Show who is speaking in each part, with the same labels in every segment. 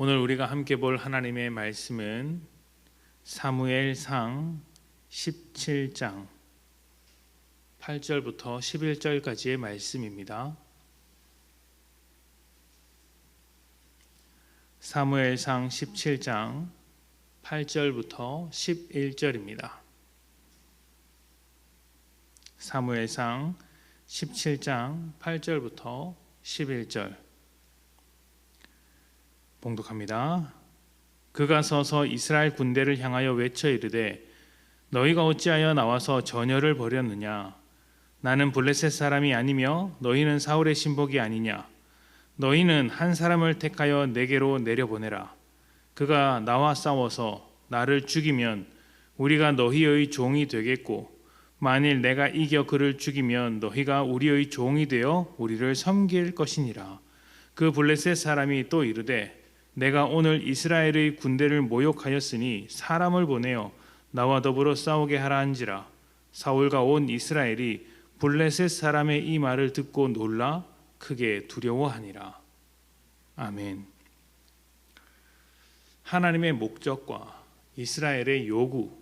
Speaker 1: 오늘 우리가 함께 볼 하나님의 말씀은 사무엘상 17장 8절부터 11절까지의 말씀입니다. 사무엘상 17장 8절부터 11절입니다. 사무엘상 17장 8절부터 11절 봉독합니다. 그가 서서 이스라엘 군대를 향하여 외쳐 이르되 너희가 어찌하여 나와서 전열을 벌였느냐? 나는 블레셋 사람이 아니며 너희는 사울의 신복이 아니냐? 너희는 한 사람을 택하여 내게로 내려보내라. 그가 나와 싸워서 나를 죽이면 우리가 너희의 종이 되겠고 만일 내가 이겨 그를 죽이면 너희가 우리의 종이 되어 우리를 섬길 것이니라. 그 블레셋 사람이 또 이르되 내가 오늘 이스라엘의 군대를 모욕하였으니 사람을 보내어 나와 더불어 싸우게 하라 한지라. 사울과 온 이스라엘이 블레셋 사람의 이 말을 듣고 놀라 크게 두려워하니라. 아멘. 하나님의 목적과 이스라엘의 요구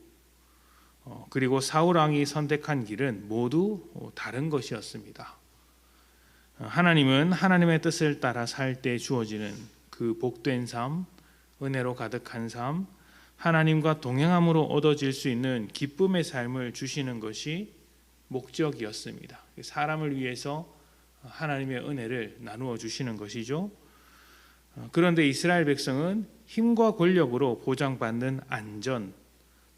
Speaker 1: 그리고 사울 왕이 선택한 길은 모두 다른 것이었습니다. 하나님은 하나님의 뜻을 따라 살 때 주어지는 그 복된 삶, 은혜로 가득한 삶, 하나님과 동행함으로 얻어질 수 있는 기쁨의 삶을 주시는 것이 목적이었습니다. 사람을 위해서 하나님의 은혜를 나누어 주시는 것이죠. 그런데 이스라엘 백성은 힘과 권력으로 보장받는 안전,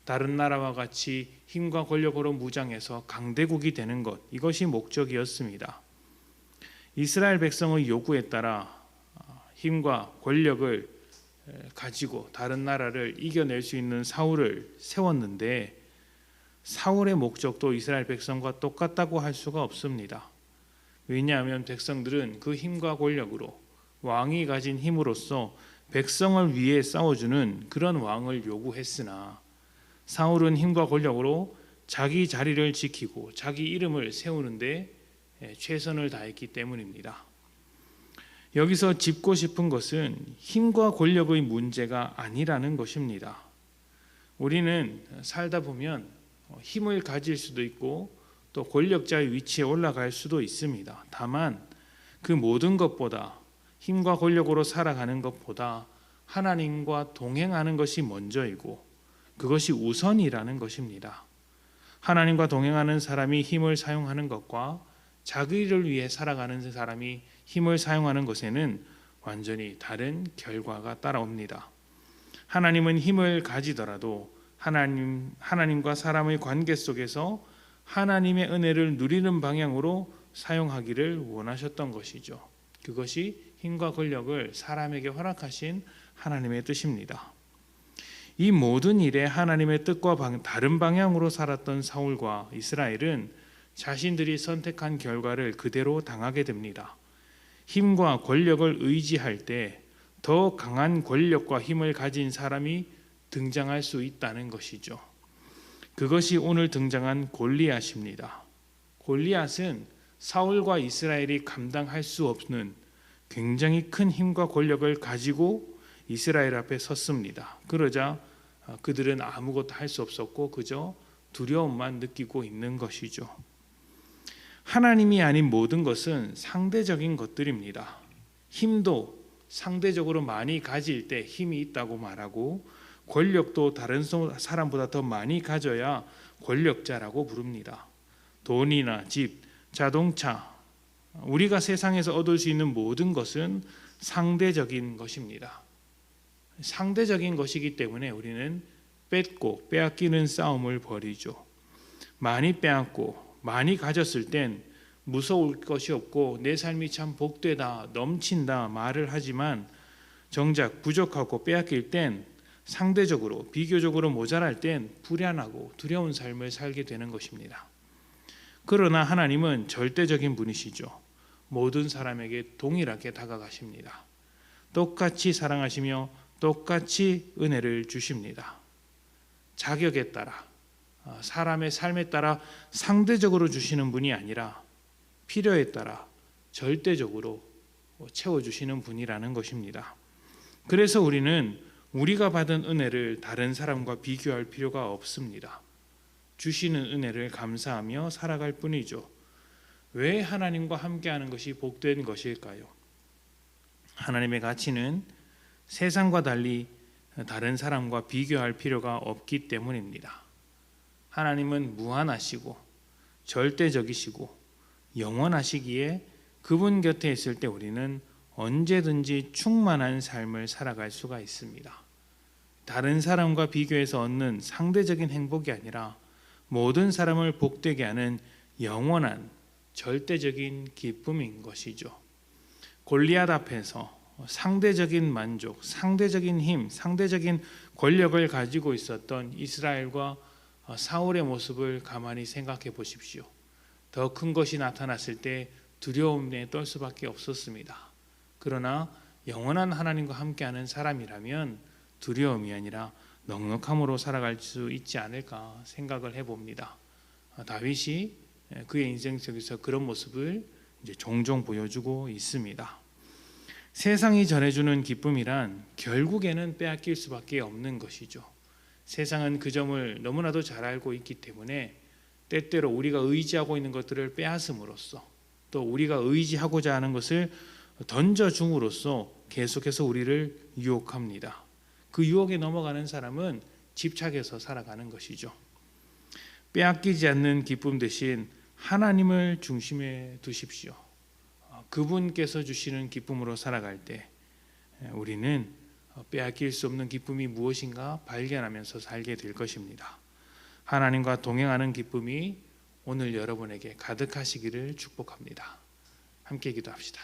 Speaker 1: 다른 나라와 같이 힘과 권력으로 무장해서 강대국이 되는 것, 이것이 목적이었습니다. 이스라엘 백성의 요구에 따라 힘과 권력을 가지고 다른 나라를 이겨낼 수 있는 사울을 세웠는데 사울의 목적도 이스라엘 백성과 똑같다고 할 수가 없습니다. 왜냐하면 백성들은 그 힘과 권력으로 왕이 가진 힘으로써 백성을 위해 싸워주는 그런 왕을 요구했으나 사울은 힘과 권력으로 자기 자리를 지키고 자기 이름을 세우는데 최선을 다했기 때문입니다. 여기서 짚고 싶은 것은 힘과 권력의 문제가 아니라는 것입니다. 우리는 살다 보면 힘을 가질 수도 있고 또 권력자의 위치에 올라갈 수도 있습니다. 다만 그 모든 것보다 힘과 권력으로 살아가는 것보다 하나님과 동행하는 것이 먼저이고 그것이 우선이라는 것입니다. 하나님과 동행하는 사람이 힘을 사용하는 것과 자기를 위해 살아가는 사람이 힘을 사용하는 것에는 완전히 다른 결과가 따라옵니다. 하나님은 힘을 가지더라도 하나님과 사람의 관계 속에서 하나님의 은혜를 누리는 방향으로 사용하기를 원하셨던 것이죠. 그것이 힘과 권력을 사람에게 허락하신 하나님의 뜻입니다. 이 모든 일에 하나님의 뜻과 다른 방향으로 살았던 사울과 이스라엘은 자신들이 선택한 결과를 그대로 당하게 됩니다. 힘과 권력을 의지할 때 더 강한 권력과 힘을 가진 사람이 등장할 수 있다는 것이죠. 그것이 오늘 등장한 골리앗입니다. 골리앗은 사울과 이스라엘이 감당할 수 없는 굉장히 큰 힘과 권력을 가지고 이스라엘 앞에 섰습니다. 그러자 그들은 아무것도 할 수 없었고 그저 두려움만 느끼고 있는 것이죠. 하나님이 아닌 모든 것은 상대적인 것들입니다. 힘도 상대적으로 많이 가질 때 힘이 있다고 말하고 권력도 다른 사람보다 더 많이 가져야 권력자라고 부릅니다. 돈이나 집, 자동차, 우리가 세상에서 얻을 수 있는 모든 것은 상대적인 것입니다. 상대적인 것이기 때문에 우리는 뺏고 빼앗기는 싸움을 벌이죠. 많이 빼앗고 많이 가졌을 땐 무서울 것이 없고 내 삶이 참 복되다, 넘친다 말을 하지만 정작 부족하고 빼앗길 땐 상대적으로 비교적으로 모자랄 땐 불안하고 두려운 삶을 살게 되는 것입니다. 그러나 하나님은 절대적인 분이시죠. 모든 사람에게 동일하게 다가가십니다. 똑같이 사랑하시며 똑같이 은혜를 주십니다. 자격에 따라 사람의 삶에 따라 상대적으로 주시는 분이 아니라 필요에 따라 절대적으로 채워주시는 분이라는 것입니다. 그래서 우리는 우리가 받은 은혜를 다른 사람과 비교할 필요가 없습니다. 주시는 은혜를 감사하며 살아갈 뿐이죠. 왜 하나님과 함께하는 것이 복된 것일까요? 하나님의 가치는 세상과 달리 다른 사람과 비교할 필요가 없기 때문입니다. 하나님은 무한하시고 절대적이시고 영원하시기에 그분 곁에 있을 때 우리는 언제든지 충만한 삶을 살아갈 수가 있습니다. 다른 사람과 비교해서 얻는 상대적인 행복이 아니라 모든 사람을 복되게 하는 영원한 절대적인 기쁨인 것이죠. 골리앗 앞에서 상대적인 만족, 상대적인 힘, 상대적인 권력을 가지고 있었던 이스라엘과 사울의 모습을 가만히 생각해 보십시오. 더 큰 것이 나타났을 때 두려움에 떨 수밖에 없었습니다. 그러나 영원한 하나님과 함께하는 사람이라면 두려움이 아니라 넉넉함으로 살아갈 수 있지 않을까 생각을 해봅니다. 다윗이 그의 인생 속에서 그런 모습을 이제 종종 보여주고 있습니다. 세상이 전해주는 기쁨이란 결국에는 빼앗길 수밖에 없는 것이죠. 세상은 그 점을 너무나도 잘 알고 있기 때문에 때때로 우리가 의지하고 있는 것들을 빼앗음으로써 또 우리가 의지하고자 하는 것을 던져줌으로써 계속해서 우리를 유혹합니다. 그 유혹에 넘어가는 사람은 집착해서 살아가는 것이죠. 빼앗기지 않는 기쁨 대신 하나님을 중심에 두십시오. 그분께서 주시는 기쁨으로 살아갈 때 우리는 빼앗길 수 없는 기쁨이 무엇인가 발견하면서 살게 될 것입니다. 하나님과 동행하는 기쁨이 오늘 여러분에게 가득하시기를 축복합니다. 함께 기도합시다.